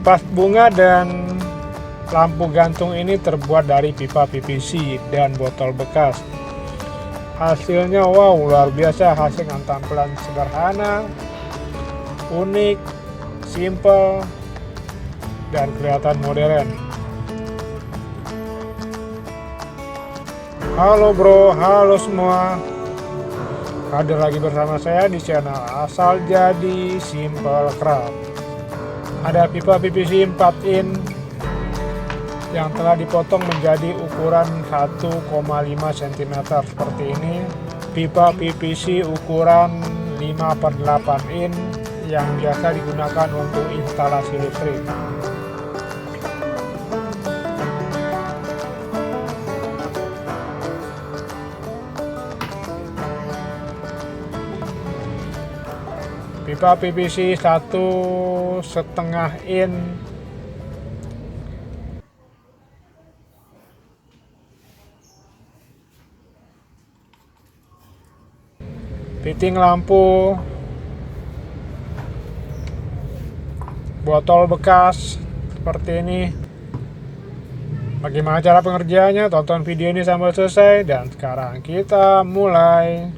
Kipas bunga dan lampu gantung ini terbuat dari pipa PVC dan botol bekas. Hasilnya wow, luar biasa, hasil dengan tampilan sederhana, unik, simple, dan kelihatan modern. Halo bro, halo semua. Hadir lagi bersama saya di channel Asal Jadi Simple Craft. Ada pipa PVC 4 in yang telah dipotong menjadi ukuran 1,5 cm seperti ini. Pipa PVC ukuran 5/8 in yang biasa digunakan untuk instalasi listrik. Pipa PVC 1,5 in fitting lampu, botol bekas seperti ini. Bagaimana cara pengerjaannya? Tonton video ini sampai selesai dan sekarang kita mulai.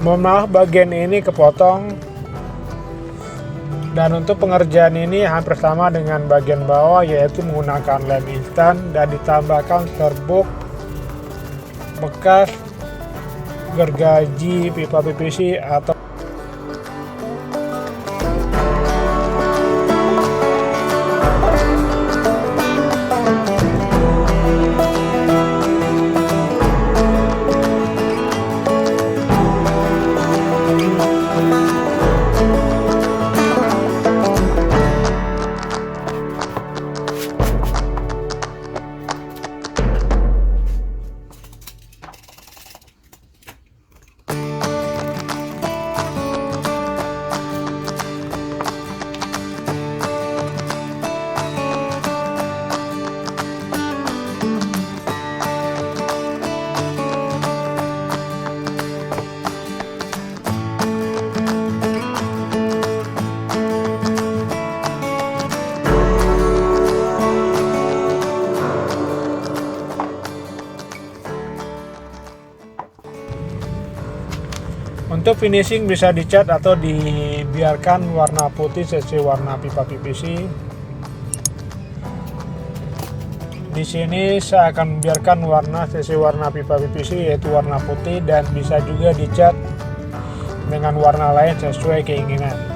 Mohon maaf bagian ini kepotong. Dan untuk pengerjaan ini hampir sama dengan bagian bawah, yaitu menggunakan lem instan dan ditambahkan serbuk bekas gergaji pipa PVC atau untuk finishing bisa dicat atau dibiarkan warna putih sesuai warna pipa PVC. Di sini saya akan membiarkan warna sesuai warna pipa PVC, yaitu warna putih, dan bisa juga dicat dengan warna lain sesuai keinginan.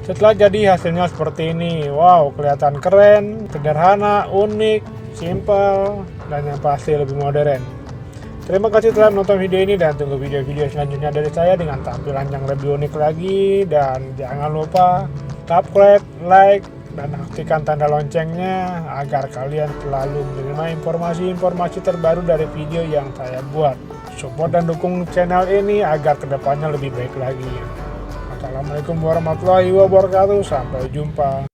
Setelah jadi hasilnya seperti ini, wow, kelihatan keren, sederhana, unik, simple, dan yang pasti lebih modern. Terima kasih telah menonton video ini dan tunggu video-video selanjutnya dari saya dengan tampilan yang lebih unik lagi. Dan jangan lupa subscribe, like, dan aktifkan tanda loncengnya agar kalian selalu menerima informasi-informasi terbaru dari video yang saya buat. Support dan dukung channel ini agar kedepannya lebih baik lagi. Assalamualaikum warahmatullahi wabarakatuh. Sampai jumpa.